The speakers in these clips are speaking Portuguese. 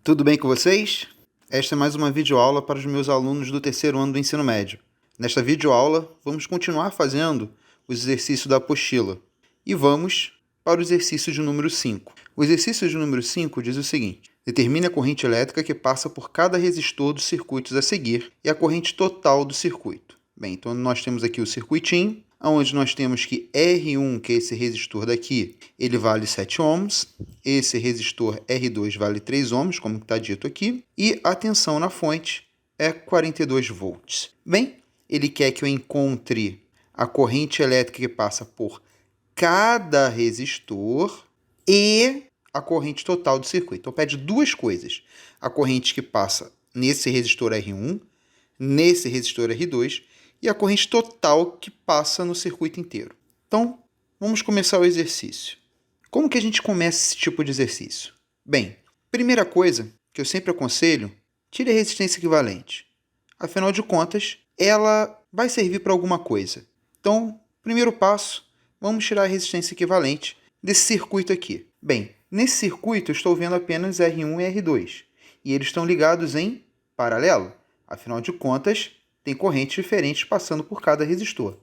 Tudo bem com vocês? Esta é mais uma videoaula para os meus alunos do terceiro ano do ensino médio. Nesta videoaula, vamos continuar fazendo os exercícios da apostila. E vamos para o exercício de número 5. O exercício de número 5 diz o seguinte: determine a corrente elétrica que passa por cada resistor dos circuitos a seguir e a corrente total do circuito. Bem, então nós temos aqui o circuitinho, onde nós temos que R1, que é esse resistor daqui, ele vale 7 ohms, esse resistor R2 vale 3 ohms, como está dito aqui, e a tensão na fonte é 42 volts. Bem, ele quer que eu encontre a corrente elétrica que passa por cada resistor e a corrente total do circuito. Então, pede duas coisas: a corrente que passa nesse resistor R1, nesse resistor R2, e a corrente total que passa no circuito inteiro. Então, vamos começar o exercício. Como que a gente começa esse tipo de exercício? Bem, primeira coisa que eu sempre aconselho, tire a resistência equivalente. Afinal de contas, ela vai servir para alguma coisa. Então, primeiro passo, vamos tirar a resistência equivalente desse circuito aqui. Bem, nesse circuito eu estou vendo apenas R1 e R2, e eles estão ligados em paralelo. Afinal de contas, tem correntes diferentes passando por cada resistor.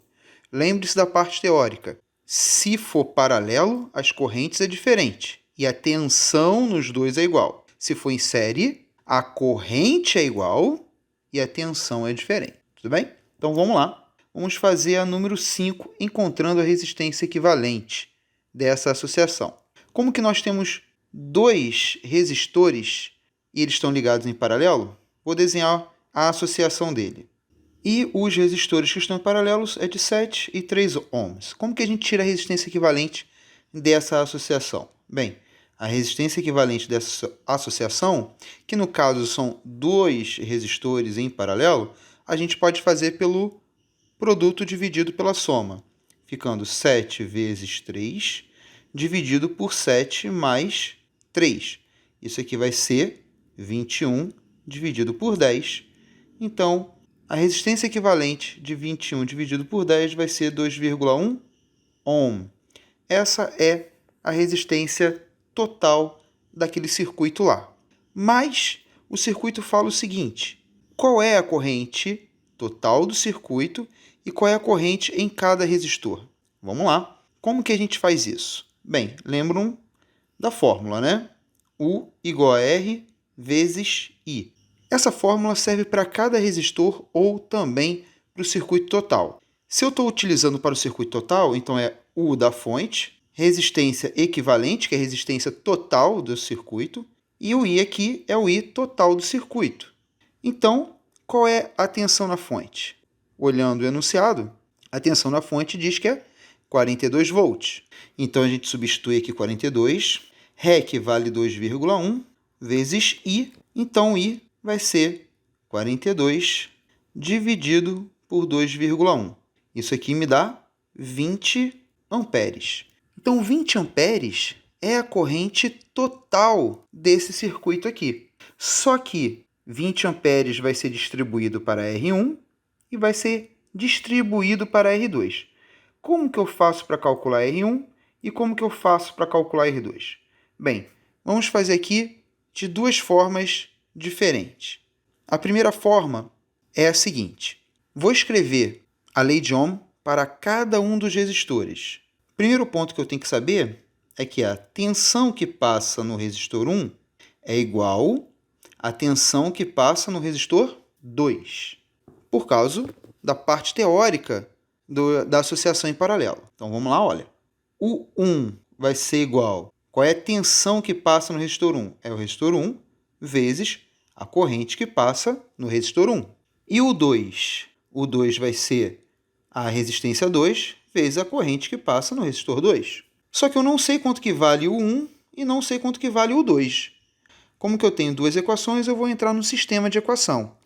Lembre-se da parte teórica. Se for paralelo, as correntes é diferente e a tensão nos dois é igual. Se for em série, a corrente é igual e a tensão é diferente. Tudo bem? Então vamos lá. Vamos fazer a número 5, encontrando a resistência equivalente dessa associação. Como que nós temos dois resistores e eles estão ligados em paralelo, vou desenhar a associação dele. E os resistores que estão em paralelos é de 7 e 3 ohms. Como que a gente tira a resistência equivalente dessa associação? Bem, a resistência equivalente dessa associação, que no caso são dois resistores em paralelo, a gente pode fazer pelo produto dividido pela soma, ficando 7 vezes 3 dividido por 7 mais 3. Isso aqui vai ser 21 dividido por 10. Então, a resistência equivalente de 21 dividido por 10 vai ser 2,1 ohm. Essa é a resistência total daquele circuito lá. Mas o circuito fala o seguinte: qual é a corrente total do circuito e qual é a corrente em cada resistor? Vamos lá. Como que a gente faz isso? Bem, lembram da fórmula, né? U igual a R vezes I. Essa fórmula serve para cada resistor ou também para o circuito total. Se eu estou utilizando para o circuito total, então é U da fonte, resistência equivalente, que é a resistência total do circuito, e o I aqui é o I total do circuito. Então, qual é a tensão na fonte? Olhando o enunciado, a tensão na fonte diz que é 42 volts. Então, a gente substitui aqui 42, REC vale 2,1 vezes I, então I vai ser 42 dividido por 2,1. Isso aqui me dá 20 amperes. Então, 20 amperes é a corrente total desse circuito aqui. Só que 20 amperes vai ser distribuído para R1 e vai ser distribuído para R2. Como que eu faço para calcular R1 e como que eu faço para calcular R2? Bem, vamos fazer aqui de duas formas diferentes. A primeira forma é a seguinte: vou escrever a lei de Ohm para cada um dos resistores. O primeiro ponto que eu tenho que saber é que a tensão que passa no resistor 1 é igual à tensão que passa no resistor 2, por causa da parte teórica da associação em paralelo. Então vamos lá, olha. O 1 vai ser igual. Qual é a tensão que passa no resistor 1? É o resistor 1 vezes a corrente que passa no resistor 1. E o 2? O 2 vai ser a resistência 2 vezes a corrente que passa no resistor 2. Só que eu não sei quanto que vale o 1 e não sei quanto que vale o 2. Como que eu tenho duas equações, eu vou entrar no sistema de equação.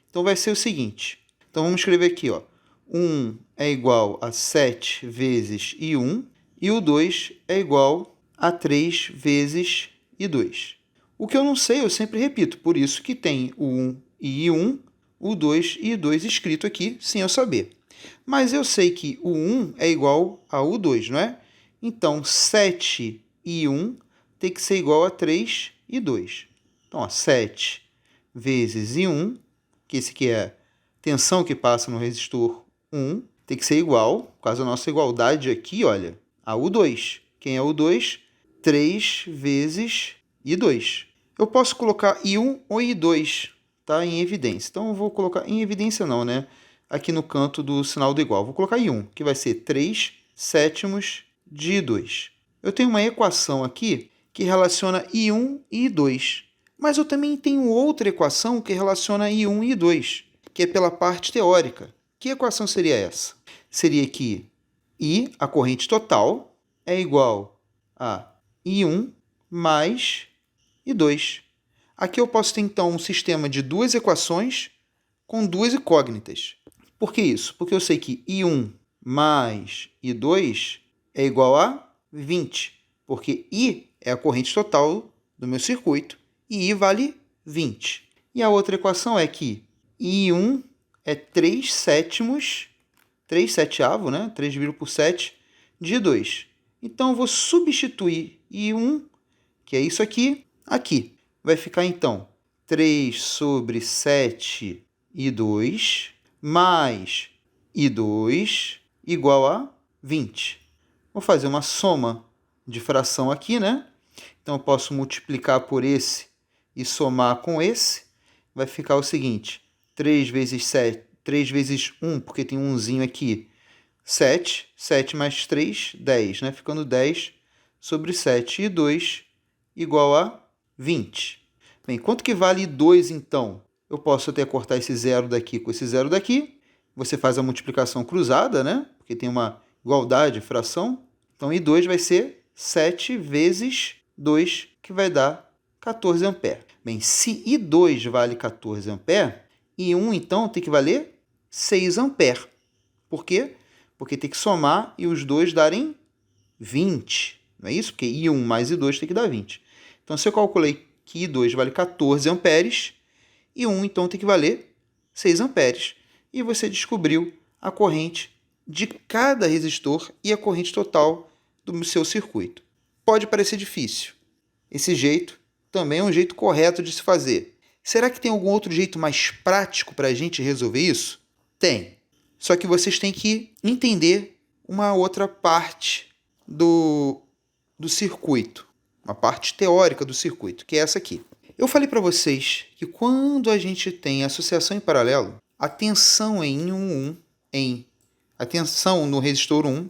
Então vai ser o seguinte. Então vamos escrever aqui, ó. 1 é igual a 7 vezes I1 e o 2 é igual a 3 vezes I2. O que eu não sei, eu sempre repito, por isso que tem o 1 e I1, o 2 e I2 escrito aqui, sem eu saber. Mas eu sei que o 1 é igual ao 2, não é? Então, 7 e 1 tem que ser igual a 3 e 2. Então, ó, 7 vezes I1, que esse aqui é a tensão que passa no resistor 1, tem que ser igual, por causa da nossa igualdade aqui, olha, a U2. Quem é U2? 3 vezes I2. Eu posso colocar I1 ou I2, tá, em evidência. Então, eu vou colocar em evidência não, né? Aqui no canto do sinal do igual. Vou colocar I1, que vai ser 3/7 de I2. Eu tenho uma equação aqui que relaciona I1 e I2. Mas eu também tenho outra equação que relaciona I1 e I2, que é pela parte teórica. Que equação seria essa? Seria que I, a corrente total, é igual a I1 mais I2. Aqui eu posso ter, então, um sistema de duas equações com duas incógnitas. Por que isso? Porque eu sei que I1 mais I2 é igual a 20, porque I é a corrente total do meu circuito e I vale 20. E a outra equação é que I1 é 3/7, 3/7, né? 3 dividido por 7 de I2. Então, eu vou substituir I1, que é isso aqui, aqui. Vai ficar, então, 3/7 I2 mais I2 igual a 20. Vou fazer uma soma de fração aqui, né? Então, eu posso multiplicar por esse e somar com esse. Vai ficar o seguinte, 3 vezes 7, 3 vezes 1, porque tem um 1zinho aqui, 7. 7 mais 3, 10, né? Ficando 10/7 e 2 igual a 20. Bem, quanto que vale 2, então? Eu posso até cortar esse zero daqui com esse zero daqui. Você faz a multiplicação cruzada, né? Porque tem uma igualdade, fração. Então, I2 vai ser 7 vezes 2, que vai dar 14 amperes. Bem, se I2 vale 14 amperes, I1, então, tem que valer 6 amperes. Por quê? Porque tem que somar e os dois darem 20. Não é isso? Porque I1 mais I2 tem que dar 20. Então, se eu calculei que I2 vale 14 amperes, I1, então, tem que valer 6 amperes. E você descobriu a corrente de cada resistor e a corrente total do seu circuito. Pode parecer difícil. Esse jeito também é um jeito correto de se fazer. Será que tem algum outro jeito mais prático para a gente resolver isso? Tem. Só que vocês têm que entender uma outra parte do circuito, uma parte teórica do circuito, que é essa aqui. Eu falei para vocês que quando a gente tem associação em paralelo, a tensão a tensão no resistor 1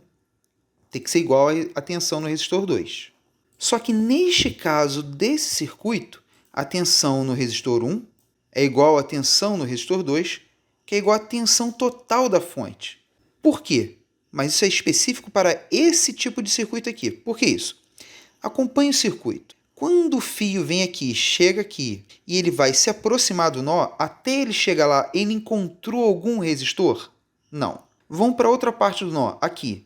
tem que ser igual à tensão no resistor 2. Só que neste caso desse circuito, a tensão no resistor 1 é igual à tensão no resistor 2, que é igual à tensão total da fonte. Por quê? Mas isso é específico para esse tipo de circuito aqui. Por que isso? Acompanhe o circuito. Quando o fio vem aqui, chega aqui, e ele vai se aproximar do nó, até ele chegar lá, ele encontrou algum resistor? Não. Vamos para outra parte do nó, aqui.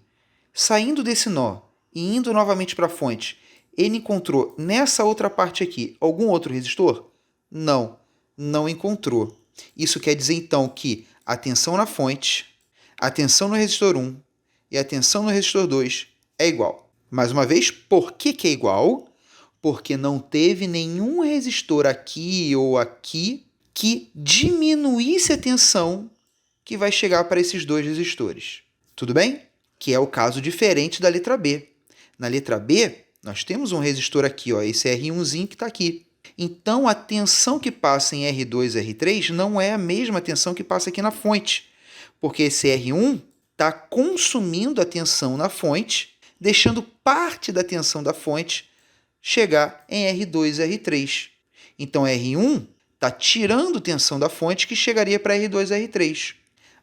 Saindo desse nó e indo novamente para a fonte, ele encontrou nessa outra parte aqui algum outro resistor? Não, não encontrou. Isso quer dizer, então, que a tensão na fonte, a tensão no resistor 1 e a tensão no resistor 2 é igual. Mais uma vez, por que é igual? Porque não teve nenhum resistor aqui ou aqui que diminuísse a tensão que vai chegar para esses dois resistores. Tudo bem? Que é o caso diferente da letra B. Na letra B, nós temos um resistor aqui, ó, esse R1zinho que está aqui. Então, a tensão que passa em R2 e R3 não é a mesma tensão que passa aqui na fonte, porque esse R1 está consumindo a tensão na fonte, deixando parte da tensão da fonte chegar em R2 e R3. Então, R1 está tirando tensão da fonte que chegaria para R2 e R3.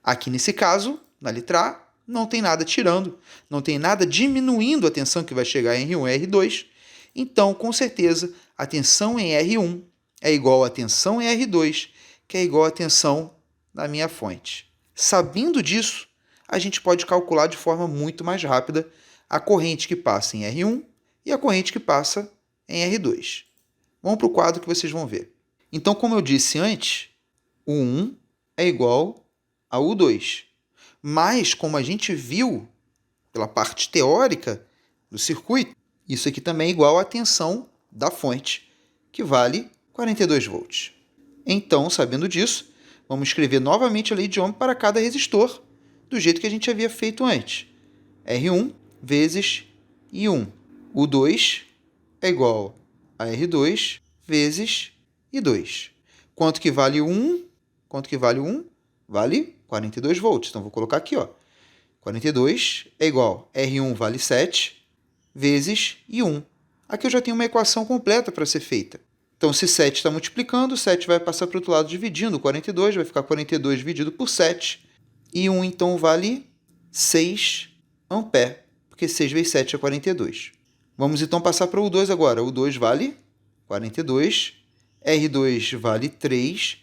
Aqui nesse caso, na letra A, não tem nada tirando, não tem nada diminuindo a tensão que vai chegar em R1 e R2. Então, com certeza, a tensão em R1 é igual à tensão em R2, que é igual à tensão na minha fonte. Sabendo disso, a gente pode calcular de forma muito mais rápida a corrente que passa em R1 e a corrente que passa em R2. Vamos para o quadro que vocês vão ver. Então, como eu disse antes, o 1 é igual a U2. Mas, como a gente viu pela parte teórica do circuito, isso aqui também é igual à tensão da fonte, que vale 42 volts. Então, sabendo disso, vamos escrever novamente a lei de Ohm para cada resistor, do jeito que a gente havia feito antes. R1 vezes I1. O 2 é igual a R2 vezes I2. Quanto que vale 1? Quanto que vale 1? Vale 42 volts. Então, vou colocar aqui, ó. 42 é igual a R1 vale 7 vezes I1. Aqui eu já tenho uma equação completa para ser feita. Então, se 7 está multiplicando, 7 vai passar para o outro lado dividindo 42, vai ficar 42 dividido por 7. E 1, então, vale 6 ampere, porque 6 vezes 7 é 42. Vamos, então, passar para o 2 agora. O 2 vale 42, R2 vale 3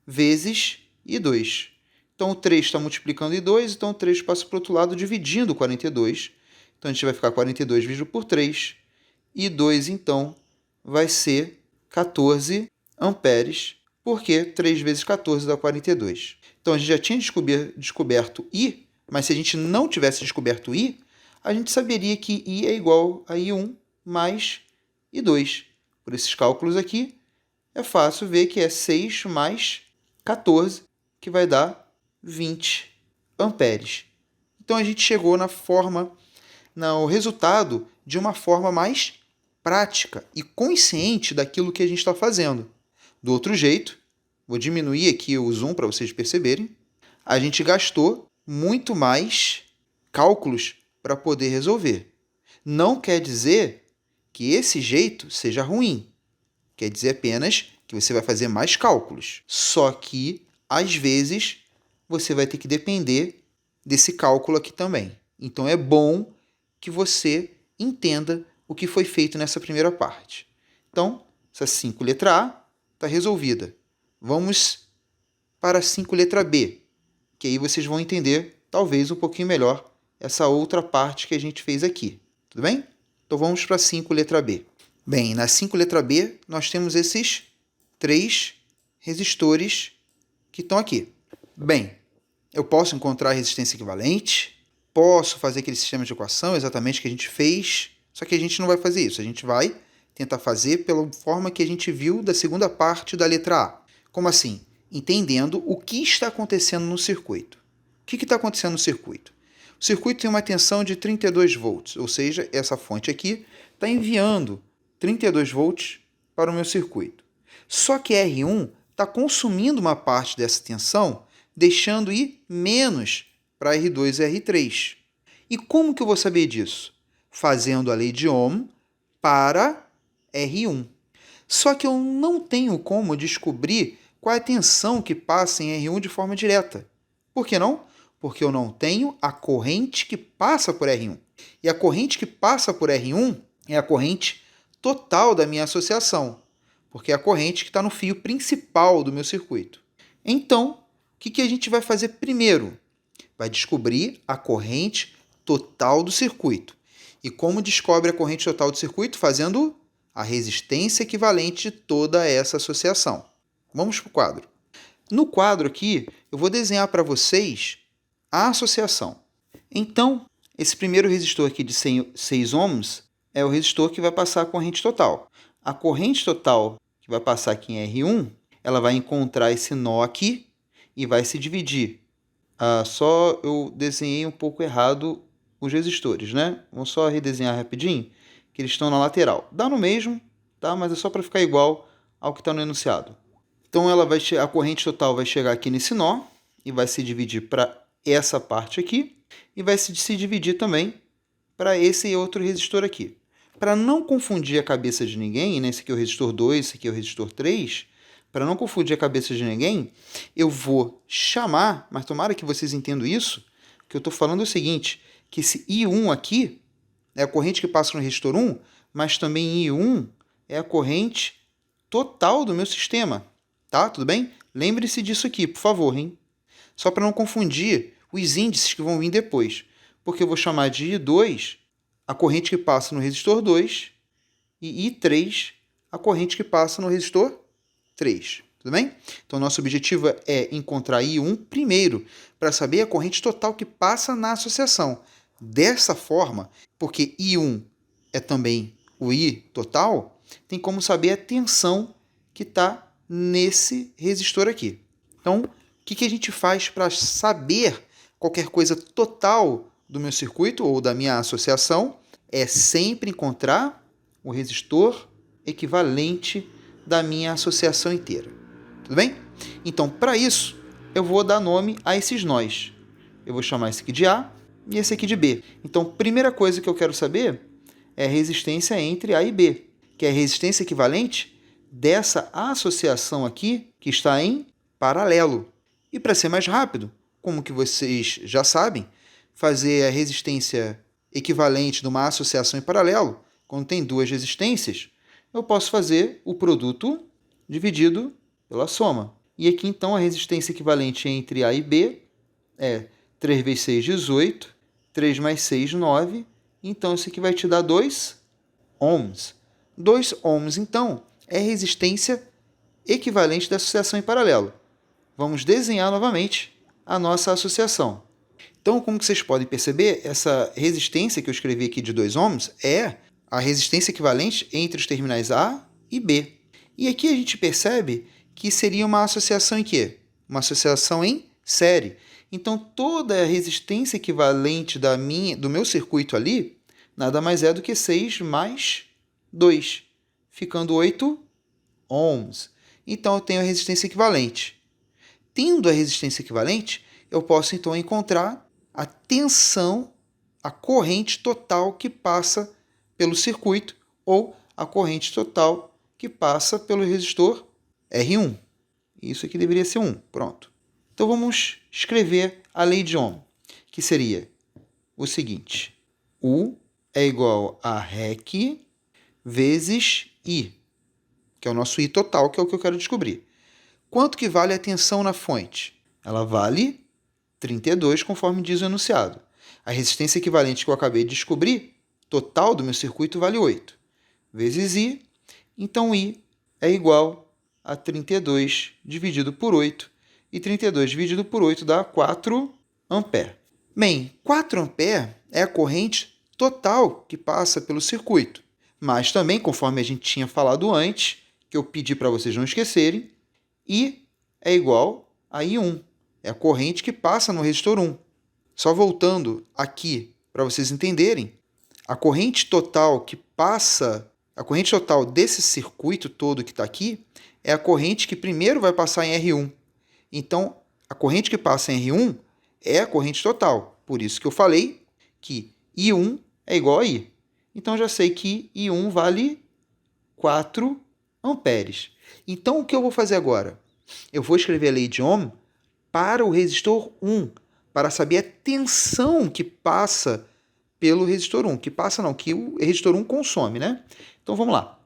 vezes I2. Então, o 3 está multiplicando I2, então o 3 passa para o outro lado dividindo 42. Então, a gente vai ficar 42 dividido por 3. I2, então, vai ser 14 amperes, porque 3 vezes 14 dá 42. Então, a gente já tinha descoberto I, mas se a gente não tivesse descoberto I, a gente saberia que I é igual a I1 mais I2. Por esses cálculos aqui, é fácil ver que é 6 mais 14, que vai dar 20 amperes. Então, a gente chegou no resultado de uma forma mais prática e consciente daquilo que a gente está fazendo. Do outro jeito, vou diminuir aqui o zoom para vocês perceberem, a gente gastou muito mais cálculos para poder resolver. Não quer dizer que esse jeito seja ruim. Quer dizer apenas que você vai fazer mais cálculos. Só que, às vezes, você vai ter que depender desse cálculo aqui também. Então, é bom que você entenda o que foi feito nessa primeira parte. Então, essa 5 letra A está resolvida. Vamos para a 5 letra B, que aí vocês vão entender, talvez, um pouquinho melhor essa outra parte que a gente fez aqui. Tudo bem? Então, vamos para a 5 letra B. Bem, na 5 letra B, nós temos esses 3 resistores que estão aqui. Bem, eu posso encontrar a resistência equivalente, posso fazer aquele sistema de equação exatamente que a gente fez, só que a gente não vai fazer isso. A gente vai tentar fazer pela forma que a gente viu da segunda parte da letra A. Como assim? Entendendo o que está acontecendo no circuito. O que está acontecendo no circuito? O circuito tem uma tensão de 32 volts, ou seja, essa fonte aqui está enviando 32 volts para o meu circuito. Só que R1 está consumindo uma parte dessa tensão, deixando ir menos para R2 e R3. E como que eu vou saber disso? Fazendo a lei de Ohm para R1. Só que eu não tenho como descobrir qual é a tensão que passa em R1 de forma direta. Por que não? Porque eu não tenho a corrente que passa por R1. E a corrente que passa por R1 é a corrente total da minha associação, porque é a corrente que está no fio principal do meu circuito. Então, o que a gente vai fazer primeiro? Vai descobrir a corrente total do circuito. E como descobre a corrente total do circuito? Fazendo a resistência equivalente de toda essa associação. Vamos para o quadro. No quadro aqui, eu vou desenhar para vocês a associação. Então, esse primeiro resistor aqui de 6 ohms é o resistor que vai passar a corrente total. A corrente total que vai passar aqui em R1, ela vai encontrar esse nó aqui e vai se dividir. Só eu desenhei um pouco errado os resistores, né? Vamos só redesenhar rapidinho, que eles estão na lateral. Dá no mesmo, tá? Mas é só para ficar igual ao que está no enunciado. Então a corrente total vai chegar aqui nesse nó e vai se dividir para essa parte aqui e vai se dividir também para esse outro resistor aqui. Para não confundir a cabeça de ninguém, né? Esse aqui é o resistor 2, esse aqui é o resistor 3, para não confundir a cabeça de ninguém, eu vou chamar, mas tomara que vocês entendam isso, que eu estou falando é o seguinte, que esse I1 aqui é a corrente que passa no resistor 1, mas também I1 é a corrente total do meu sistema, tá? Tudo bem? Lembre-se disso aqui, por favor, hein? Só para não confundir os índices que vão vir depois, porque eu vou chamar de I2 a corrente que passa no resistor 2 e I3 a corrente que passa no resistor 3. Tudo bem? Então, nosso objetivo é encontrar I1 primeiro, para saber a corrente total que passa na associação. Dessa forma, porque I1 é também o I total, tem como saber a tensão que está nesse resistor aqui. Então, o que a gente faz para saber qualquer coisa total do meu circuito ou da minha associação? É sempre encontrar o resistor equivalente da minha associação inteira. Tudo bem? Então, para isso, eu vou dar nome a esses nós. Eu vou chamar esse aqui de A e esse aqui de B. Então, primeira coisa que eu quero saber é a resistência entre A e B, que é a resistência equivalente dessa associação aqui que está em paralelo. E para ser mais rápido, como que vocês já sabem, fazer a resistência equivalente de uma associação em paralelo, quando tem duas resistências, eu posso fazer o produto dividido pela soma. E aqui, então, a resistência equivalente entre A e B é 3 vezes 6, 18. 3 mais 6, 9. Então, isso aqui vai te dar 2 ohms. 2 ohms, então, é a resistência equivalente da associação em paralelo. Vamos desenhar novamente a nossa associação. Então, como vocês podem perceber, essa resistência que eu escrevi aqui de 2 ohms é a resistência equivalente entre os terminais A e B. E aqui a gente percebe que seria uma associação em quê? Uma associação em série. Então, toda a resistência equivalente do meu circuito ali nada mais é do que 6 mais 2, ficando 8 ohms. Então, eu tenho a resistência equivalente. Tendo a resistência equivalente, eu posso, então, encontrar a tensão, a corrente total que passa pelo circuito ou a corrente total que passa pelo resistor R1. Isso aqui deveria ser 1. Pronto. Então, vamos escrever a lei de Ohm, que seria o seguinte. U é igual a REC vezes I, que é o nosso I total, que é o que eu quero descobrir. Quanto que vale a tensão na fonte? Ela vale 32, conforme diz o enunciado. A resistência equivalente que eu acabei de descobrir, total do meu circuito, vale 8. Vezes I, então I é igual a 32 dividido por 8. E 32 dividido por 8 dá 4 ampere. Bem, 4 ampere é a corrente total que passa pelo circuito. Mas também, conforme a gente tinha falado antes, que eu pedi para vocês não esquecerem, I é igual a I1. É a corrente que passa no resistor 1. Só voltando aqui para vocês entenderem, a corrente total desse circuito todo que está aqui é a corrente que primeiro vai passar em R1. Então, a corrente que passa em R1 é a corrente total. Por isso que eu falei que I1 é igual a I. Então, já sei que I1 vale 4 amperes. Então, o que eu vou fazer agora? Eu vou escrever a lei de Ohm para o resistor 1, para saber a tensão que passa pelo resistor 1. Que o resistor 1 consome, né? Então, vamos lá.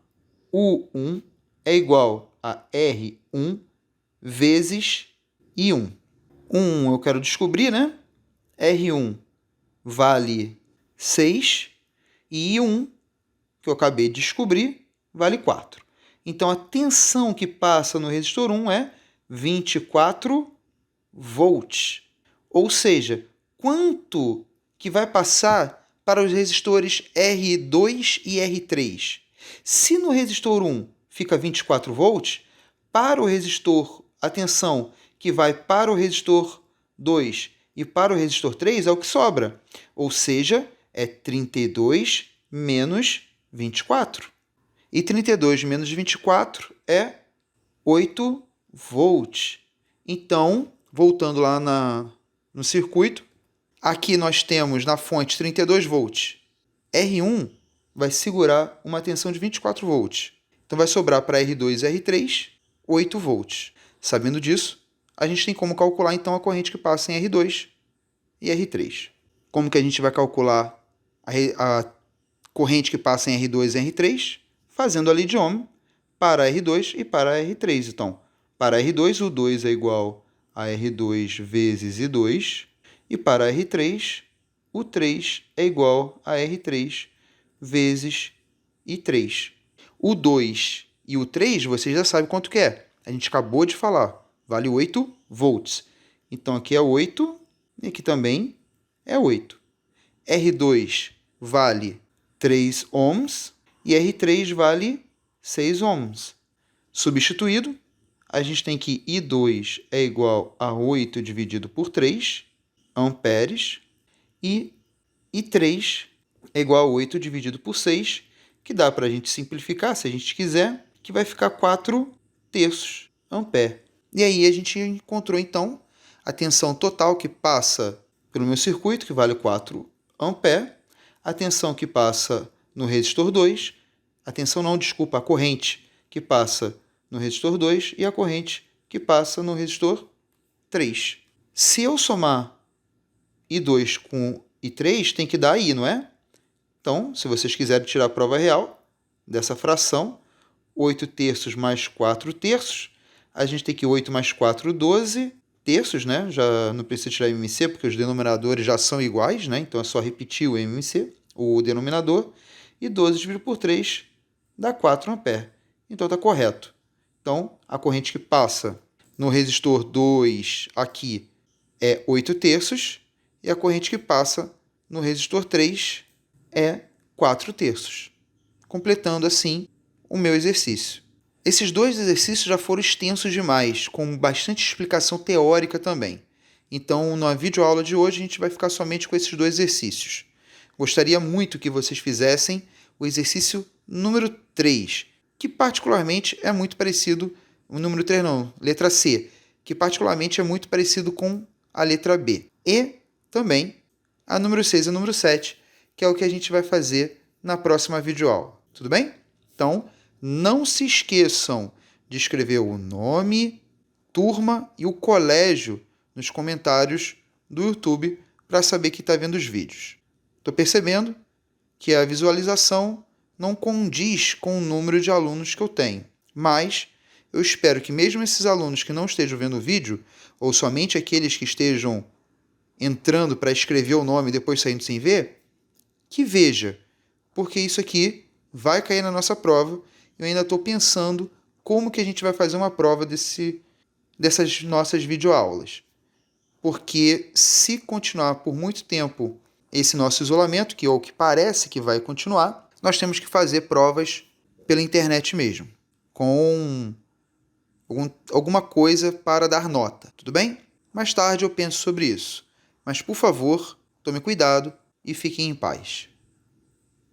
U1 é igual a R1 vezes I1. 1 eu quero descobrir, né? R1 vale 6 e I1, que eu acabei de descobrir, vale 4. Então, a tensão que passa no resistor 1 é 24 volts. Ou seja, quanto que vai passar para os resistores R2 e R3? Se no resistor 1 fica 24 volts, para o resistor, a tensão que vai para o resistor 2 e para o resistor 3 é o que sobra. Ou seja, é 32 menos 24. E 32 menos 24 é 8 volts. Então, voltando lá no circuito, aqui nós temos na fonte 32 volts. R1 vai segurar uma tensão de 24 volts. Então, vai sobrar para R2 e R3 8 volts. Sabendo disso, a gente tem como calcular então a corrente que passa em R2 e R3. Como que a gente vai calcular a corrente que passa em R2 e R3? Fazendo a lei de Ohm para R2 e para R3. Então, para R2, o 2 é igual a R2 vezes I2. E para R3, o 3 é igual a R3 vezes I3. O 2 e o 3, vocês já sabem quanto que é. A gente acabou de falar. Vale 8 volts. Então, aqui é 8 e aqui também é 8. R2 vale 3 ohms e R3 vale 6 ohms. Substituído, a gente tem que I2 é igual a 8 dividido por 3 amperes e I3 é igual a 8 dividido por 6, que dá para a gente simplificar, se a gente quiser, que vai ficar 4 terços ampere. E aí a gente encontrou, então, a tensão total que passa pelo meu circuito, que vale 4 ampere, a tensão que passa no resistor 2, a corrente que passa no resistor 2 e a corrente que passa no resistor 3. Se eu somar I2 com I3, tem que dar I, não é? Então, se vocês quiserem tirar a prova real dessa fração, 8 terços mais 4 terços, a gente tem que 8 mais 4, 12 terços, né? Já não precisa tirar MMC, porque os denominadores já são iguais, né? Então é só repetir o MMC, o denominador, e 12 dividido por 3 dá 4 ampere. Então está correto. Então, a corrente que passa no resistor 2 aqui é 8 terços, e a corrente que passa no resistor 3 é 4 terços, completando assim o meu exercício. Esses dois exercícios já foram extensos demais, com bastante explicação teórica também. Então, na videoaula de hoje, a gente vai ficar somente com esses dois exercícios. Gostaria muito que vocês fizessem o exercício número 3, que particularmente é muito parecido, o número 3 não, letra C, que particularmente é muito parecido com a letra B. E também a número 6 e a número 7, que é o que a gente vai fazer na próxima videoaula. Tudo bem? Então, não se esqueçam de escrever o nome, turma e o colégio nos comentários do YouTube para saber que está vendo os vídeos. Estou percebendo que a visualização não condiz com o número de alunos que eu tenho, mas eu espero que mesmo esses alunos que não estejam vendo o vídeo, ou somente aqueles que estejam entrando para escrever o nome e depois saindo sem ver, que veja, porque isso aqui vai cair na nossa prova. Eu ainda estou pensando como que a gente vai fazer uma prova dessas nossas videoaulas. Porque se continuar por muito tempo esse nosso isolamento, que é o que parece que vai continuar, nós temos que fazer provas pela internet mesmo, com alguma coisa para dar nota, tudo bem? Mais tarde eu penso sobre isso. Mas, por favor, tome cuidado e fiquem em paz.